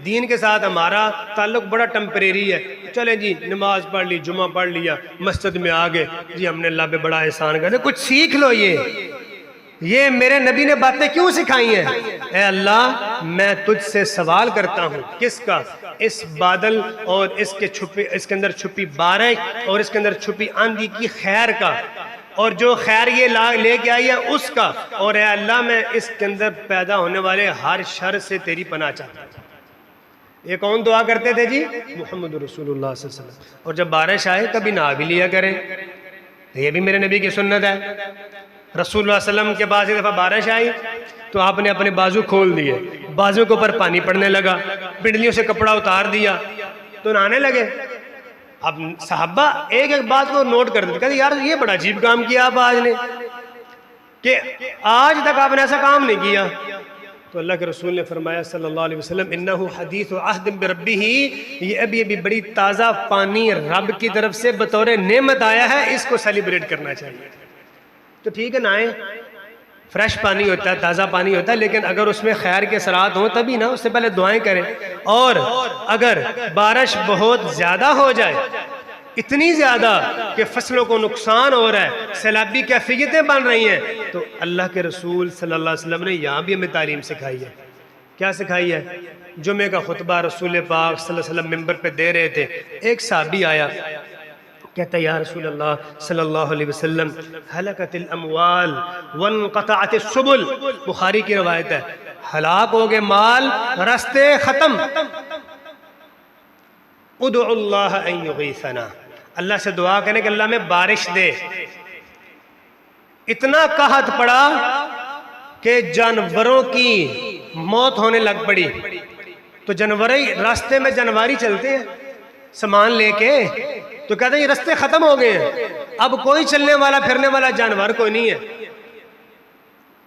دین کے ساتھ ہمارا تعلق بڑا ٹیمپریری ہے، چلیں جی نماز پڑھ لی، جمعہ پڑھ لیا، مسجد میں آگے جی ہم نے اللہ پہ بڑا احسان کرنا۔ کچھ سیکھ لو۔ یہ میرے نبی نے باتیں کیوں سکھائی ہیں؟ اے اللہ میں تجھ سے سوال کرتا ہوں، کس کا؟ اس بادل اور اس کے اندر چھپی بارش اور اس کے اندر چھپی آندھی کی خیر کا، اور جو خیر یہ لے کے آئی ہے اس کا، اور اے اللہ میں اس کے اندر پیدا ہونے والے ہر شر سے تیری پناہ چاہتا ہوں۔ یہ کون دعا کرتے تھے جی؟ محمد رسول اللہ صلی اللہ علیہ وسلم۔ اور جب بارش آئے کبھی نہا بھی لیا کریں، یہ بھی میرے نبی کی سنت ہے۔ رسول اللہ صلی اللہ علیہ وسلم کے پاس ایک دفعہ بارش آئی تو آپ نے اپنے بازو کھول دیے، بازو کے اوپر پانی پڑنے لگا، پنڈلیوں سے کپڑا اتار دیا تو نہانے لگے۔ اب صحابہ ایک ایک بات کو نوٹ کر دیتے، کہتے یار یہ بڑا عجیب کام کیا آپ آج نے، کہ آج تک آپ نے ایسا کام نہیں کیا۔ تو اللہ کے رسول نے فرمایا صلی اللہ علیہ وسلم، انہو حدیث عہد بربہ، یہ ابھی بڑی تازہ پانی رب کی طرف سے بطور نعمت آیا ہے، اس کو سیلیبریٹ کرنا چاہیے۔ تو ٹھیک ہے نہائیں، فریش پانی ہوتا ہے، تازہ پانی ہوتا ہے، لیکن اگر اس میں خیر کے اثرات ہوں تبھی نا، اس سے پہلے دعائیں کریں۔ اور اگر بارش بہت زیادہ ہو جائے، اتنی زیادہ کہ فصلوں کو نقصان ہو رہا ہے، سیلابی کیفیتیں بن رہی ہیں، تو اللہ کے رسول صلی اللہ علیہ وسلم نے یہاں بھی ہمیں تعلیم سکھائی ہے۔ کیا سکھائی ہے؟ جمعے کا خطبہ رسول پاک صلی اللہ علیہ وسلم ممبر پہ دے رہے تھے، ایک صحابی آیا، کہتا یا رسول اللہ صلی اللہ علیہ وسلم، ہلکت الاموال وانقطعت السبل، بخاری کی روایت ہے، ہلاک ہو گئے مال، راستے ختم، ادعو اللہ ان یغیثنا، اللہ سے دعا کرنے کہ اللہ میں بارش دے۔ اتنا قحط پڑا کہ جانوروں کی موت ہونے لگ پڑی، تو جانوری راستے میں جانواری چلتے ہیں سامان لے کے، تو کہتے ہیں یہ راستے ختم ہو گئے ہیں، اب کوئی چلنے والا پھرنے والا جانور کوئی نہیں ہے،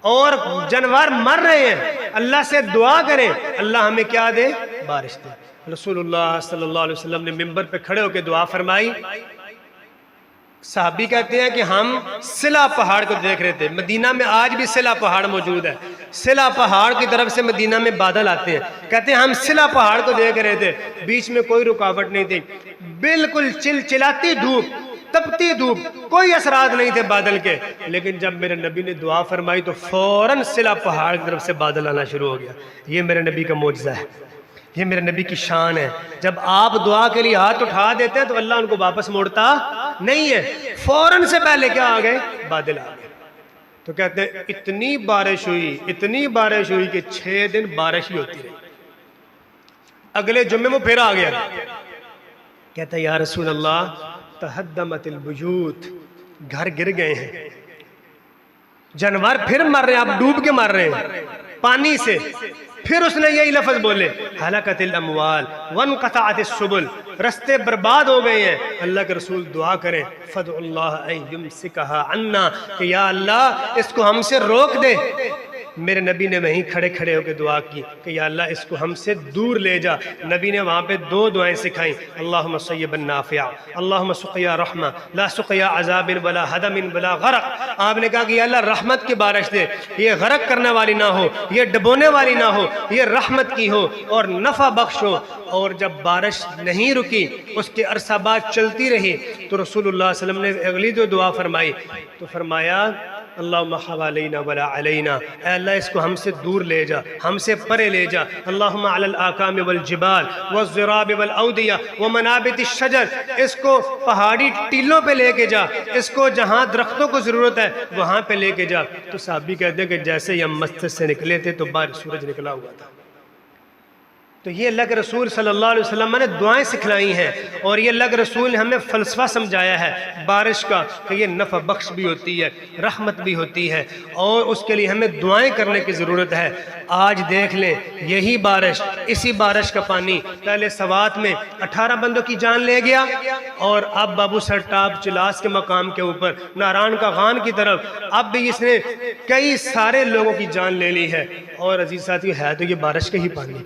اور جانور مر رہے ہیں، اللہ سے دعا کریں اللہ ہمیں کیا دے؟ بارش دے۔ رسول اللہ صلی اللہ علیہ وسلم نے ممبر پہ کھڑے ہو کے دعا فرمائی. صحابی کہتے ہیں کہ ہم سلا پہاڑ کو دیکھ رہے تھے. مدینہ میں آج بھی سلا پہاڑ موجود ہے. سلا پہاڑ کی طرف سے مدینہ میں بادل آتے ہیں. کہتے ہیں ہم سلا پہاڑ کو دیکھ رہے تھے, بیچ میں کوئی رکاوٹ نہیں تھی, بالکل چلچلاتی دھوپ, تپتی دھوپ, کوئی اثرات نہیں تھے بادل کے. لیکن جب میرے نبی نے دعا فرمائی تو فوراً سلا پہاڑ کی طرف سے بادل آنا شروع ہو گیا. یہ میرے نبی کا معجزہ ہے, یہ میرے نبی کی شان ہے. جب آپ دعا کے لیے ہاتھ اٹھا دیتے ہیں تو اللہ ان کو واپس موڑتا نہیں ہے. فوراً سے پہلے کیا آ گئے؟ بادل آ گئے. تو کہتے ہیں اتنی بارش ہوئی کہ 6 دن بارش ہی ہوتی رہی. اگلے جمعے وہ پھر آ گیا. کہتا ہے یا رسول اللہ تہدمت البیوت, گھر گر گئے ہیں, جانور پھر مر رہے ہیں, آپ ڈوب کے مر رہے ہیں پانی سے. پھر اس نے یہی لفظ بولے ہلاکت الاموال وانقطعت السبل, رستے برباد ہو گئے ہیں. اللہ کے رسول دعا کریں فدع اللہ ان یمسکھا عنا, کہ یا اللہ اس کو ہم سے روک دے. میرے نبی نے وہیں کھڑے کھڑے ہو کے دعا کی کہ یا اللہ اس کو ہم سے دور لے جا. نبی نے وہاں پہ 2 دعائیں سکھائیں, اللہم صیبا نافعا, اللہم سقیا رحمہ لا سقیا عذاب ولا ہدم ولا غرق. آپ نے کہا کہ یا اللہ رحمت کی بارش دے, یہ غرق کرنے والی نہ ہو, یہ ڈبونے والی نہ ہو, یہ رحمت کی ہو اور نفع بخش ہو. اور جب بارش نہیں رکی, اس کے عرصہ بعد چلتی رہی, تو رسول اللہ صلی اللہ علیہ وسلم نے اگلی جو دعا فرمائی تو فرمایا اللہم حوالینا ولا علینا, اے اللہ اس کو ہم سے دور لے جا, ہم سے پرے لے جا. اللہم علی الاکام والجبال والضراب والاودیہ ومنابت الشجر, اس کو پہاڑی ٹیلوں پہ لے کے جا, اس کو جہاں درختوں کو ضرورت ہے وہاں پہ لے کے جا. تو صحابی کہتے ہیں کہ جیسے ہی ہم مسجد سے نکلے تھے تو باہر سورج نکلا ہوا تھا. تو یہ اللہ کے رسول صلی اللہ علیہ وسلم نے دعائیں سکھلائی ہیں, اور یہ اللہ کے رسول نے ہمیں فلسفہ سمجھایا ہے بارش کا کہ یہ نفع بخش بھی ہوتی ہے, رحمت بھی ہوتی ہے, اور اس کے لیے ہمیں دعائیں کرنے کی ضرورت ہے. آج دیکھ لیں یہی بارش, اسی بارش کا پانی پہلے سوات میں 18 بندوں کی جان لے گیا, اور اب بابو سر ٹاپ چلاس کے مقام کے اوپر ناران کا غان کی طرف اب بھی اس نے کئی سارے لوگوں کی جان لے لی ہے. اور عزیز ساتھی ہے تو یہ بارش کا ہی پانی.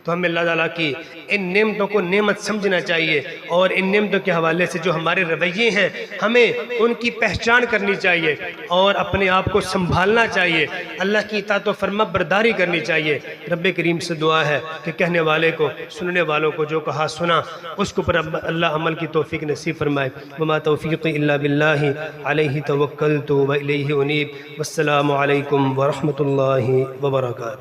تو ہمیں اللہ تعالیٰ کی ان نعمتوں کو نعمت سمجھنا چاہیے, اور ان نعمتوں کے حوالے سے جو ہمارے رویے ہیں ہمیں ان کی پہچان کرنی چاہیے, اور اپنے آپ کو سنبھالنا چاہیے, اللہ کی اطاعت و فرما برداری کرنی چاہیے. رب کریم سے دعا ہے کہ کہنے والے کو, سننے والوں کو جو کہا سنا اس کو پر اللہ عمل کی توفیق نصیب فرمائے. وما توفیقی الا باللہ علیہ توکلت و الیہ انیب. والسلام علیکم ورحمۃ اللہ وبرکاتہ.